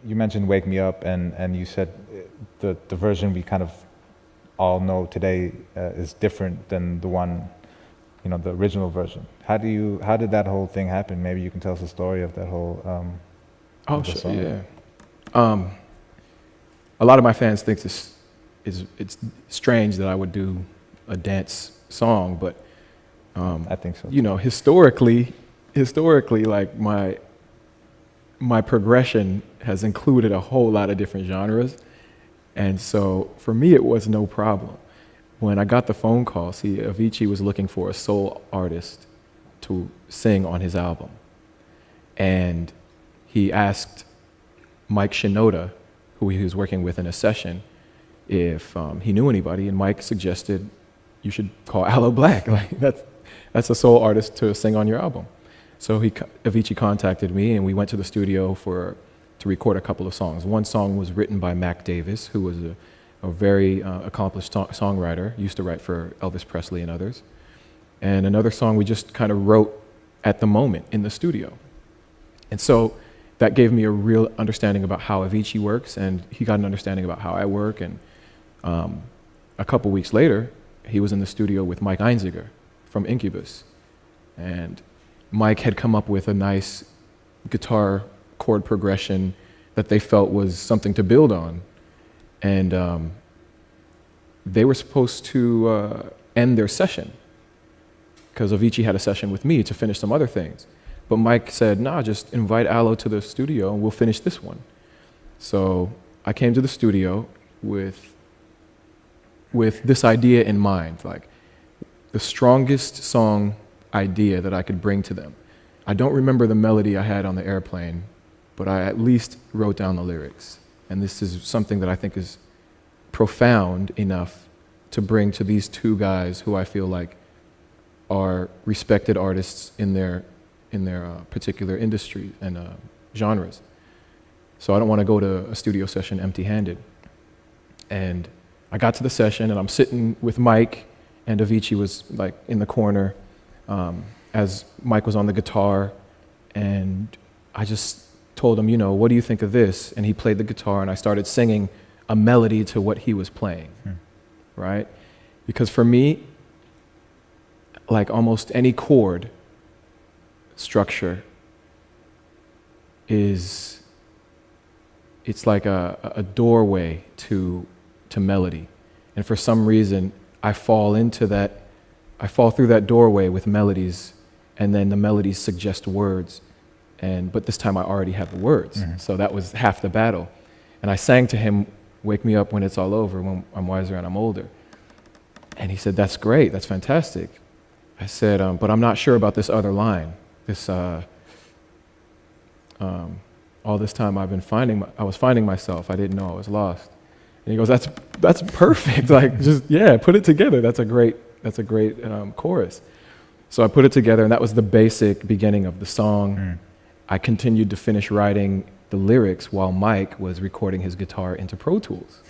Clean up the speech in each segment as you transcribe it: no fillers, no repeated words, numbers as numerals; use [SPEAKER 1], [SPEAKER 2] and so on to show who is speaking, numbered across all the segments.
[SPEAKER 1] you mentioned "Wake Me Up," and you said the version we kind of all know today is different than the one, the original version. How did that whole thing happen? Maybe you can tell us the story of that whole. Of the
[SPEAKER 2] Sure,
[SPEAKER 1] song.
[SPEAKER 2] yeah. A lot of my fans think it's strange that I would do a dance song, but
[SPEAKER 1] I think so.
[SPEAKER 2] Historically, like my progression has included a whole lot of different genres, and so for me it was no problem. When I got the phone call, Avicii was looking for a soul artist to sing on his album, and he asked Mike Shinoda, who he was working with in a session, if he knew anybody, and Mike suggested you should call Aloe Blacc. Like that's a soul artist to sing on your album. So Avicii contacted me, and we went to the studio to record a couple of songs. One song was written by Mac Davis, who was a very accomplished songwriter, used to write for Elvis Presley and others. And another song we just kind of wrote at the moment in the studio. And so that gave me a real understanding about how Avicii works, and he got an understanding about how I work. And a couple weeks later, he was in the studio with Mike Einziger from Incubus. And Mike had come up with a nice guitar chord progression that they felt was something to build on. And they were supposed to end their session, because Avicii had a session with me to finish some other things. But Mike said, nah, just invite Aloe to the studio and we'll finish this one. So I came to the studio with this idea in mind, like the strongest song idea that I could bring to them. I don't remember the melody I had on the airplane, but I at least wrote down the lyrics. And this is something that I think is profound enough to bring to these two guys who I feel like are respected artists in their particular industry and genres. So I don't want to go to a studio session empty-handed. And I got to the session, and I'm sitting with Mike, and Avicii was like in the corner as Mike was on the guitar, and I just told him, what do you think of this? And he played the guitar, and I started singing a melody to what he was playing, right? Because for me, like almost any chord structure it's like a doorway to melody. And for some reason, I fall through that doorway with melodies, and then the melodies suggest words. But this time I already have the words. Mm-hmm. So that was half the battle. And I sang to him, "Wake me up when it's all over, when I'm wiser and I'm older." And he said, "That's great, that's fantastic." I said, "But I'm not sure about this other line. All this time I was finding myself. I didn't know I was lost." And he goes, "That's perfect. Like, just put it together. That's a great chorus." So I put it together, and that was the basic beginning of the song. Mm. I continued to finish writing the lyrics while Mike was recording his guitar into Pro Tools.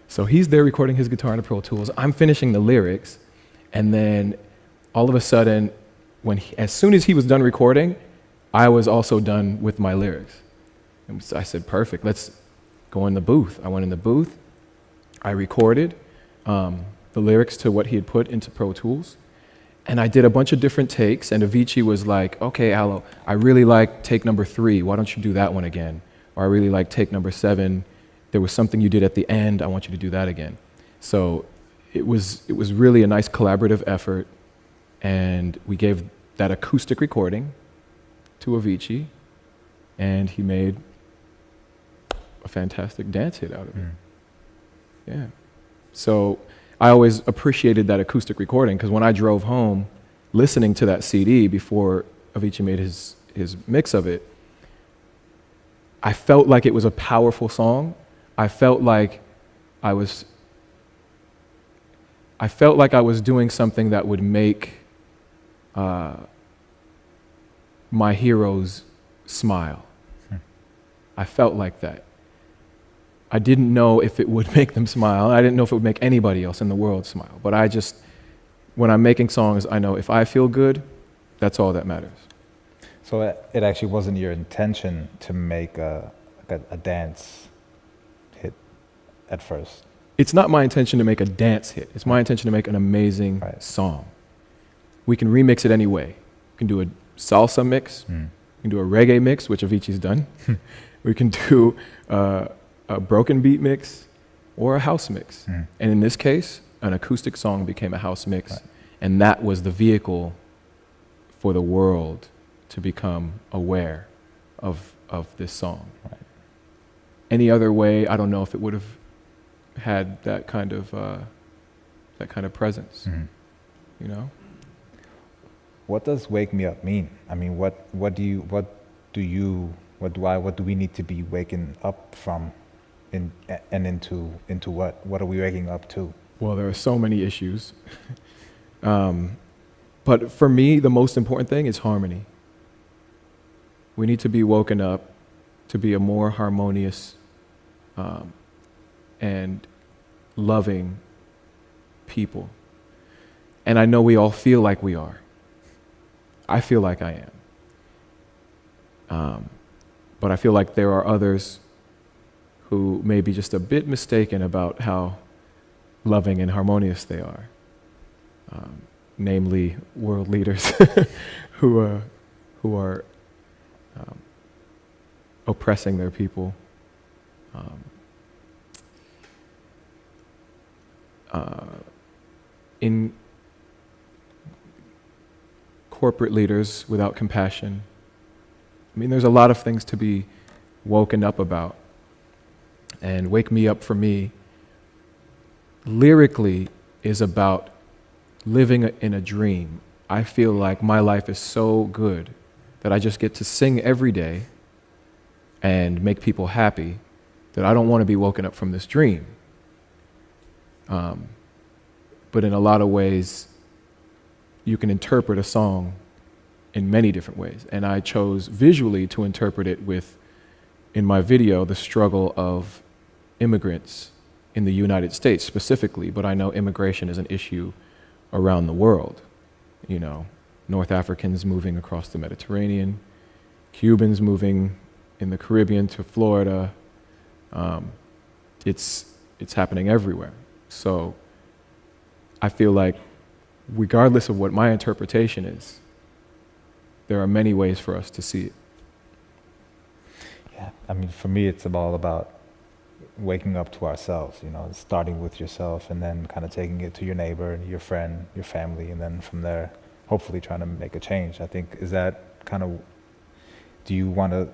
[SPEAKER 2] So he's there recording his guitar into Pro Tools. I'm finishing the lyrics, and then all of a sudden, as soon as he was done recording, I was also done with my lyrics. And so I said, "Perfect, let's go in the booth." I went in the booth. I recorded the lyrics to what he had put into Pro Tools. And I did a bunch of different takes, and Avicii was like, "Okay, Aloe, I really like take number 3. Why don't you do that one again? Or I really like take number 7. There was something you did at the end. I want you to do that again." So it was really a nice collaborative effort, and we gave that acoustic recording to Avicii, and he made a fantastic dance hit out of it. Yeah. So I always appreciated that acoustic recording, because when I drove home listening to that CD before Avicii made his mix of it, I felt like it was a powerful song. I felt like I was doing something that would make my heroes smile. I felt like that. I didn't know if it would make them smile. I didn't know if it would make anybody else in the world smile. But when I'm making songs, I know if I feel good, that's all that matters.
[SPEAKER 1] So it actually wasn't your intention to make a a dance hit at first.
[SPEAKER 2] It's not my intention to make a dance hit. It's my intention to make an amazing song. We can remix it any way. We can do a salsa mix. We can do a reggae mix, which Avicii's done. We can do a broken beat mix or a house mix. And in this case, an acoustic song became a house mix. And that was the vehicle for the world to become aware of this song. Any other way, I don't know if it would have had that kind of presence, you know?
[SPEAKER 1] What does "wake me up" mean? I mean, what do we need to be waking up from, and into what? What are we waking up to?
[SPEAKER 2] Well, there are so many issues, but for me, the most important thing is harmony. We need to be woken up to be a more harmonious and loving people. And I know we all feel like we are. I feel like I am. But I feel like there are others who may be just a bit mistaken about how loving and harmonious they are. Namely, world leaders who are oppressing their people. In corporate leaders without compassion. I mean, there's a lot of things to be woken up about. And "Wake Me Up" for me, lyrically, is about living in a dream. I feel like my life is so good that I just get to sing every day and make people happy that I don't want to be woken up from this dream. But in a lot of ways, you can interpret a song in many different ways. And I chose visually to interpret it with, in my video, the struggle of immigrants in the United States specifically, but I know immigration is an issue around the world. You know, North Africans moving across the Mediterranean, Cubans moving in the Caribbean to Florida. It's happening everywhere. So I feel like regardless of what my interpretation is, there are many ways for us to see it.
[SPEAKER 1] Yeah, I mean, for me, it's all about waking up to ourselves, you know, starting with yourself and then kind of taking it to your neighbor, your friend, your family, and then from there, hopefully trying to make a change. I think, is that kind of, do you want to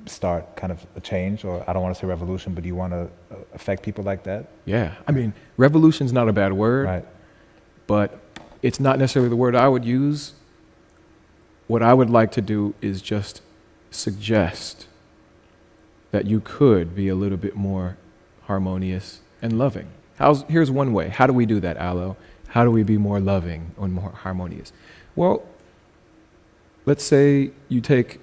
[SPEAKER 1] start kind of a change, or I don't want to say revolution, but do you want to affect people like that?
[SPEAKER 2] Yeah, I mean, revolution's not a bad word,
[SPEAKER 1] right?
[SPEAKER 2] But it's not necessarily the word I would use. What I would like to do is just suggest that you could be a little bit more harmonious and loving. Here's one way. How do we do that, Aloe? How do we be more loving and more harmonious? Well, let's say you take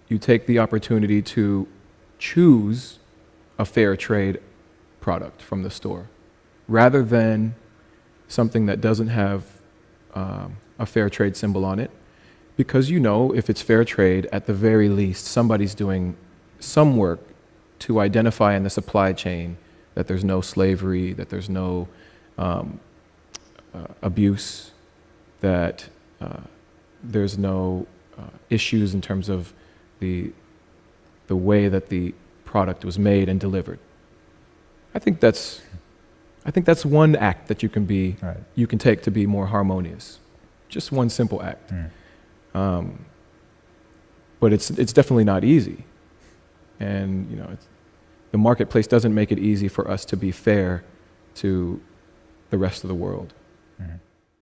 [SPEAKER 2] the opportunity to choose a fair trade product from the store rather than something that doesn't have a fair trade symbol on it. Because you know, if it's fair trade, at the very least, somebody's doing some work to identify in the supply chain that there's no slavery, that there's no abuse, that there's no issues in terms of the way that the product was made and delivered. I think that's one act that you can take to be more harmonious. Just one simple act. But it's definitely not easy. And you know, the marketplace doesn't make it easy for us to be fair to the rest of the world.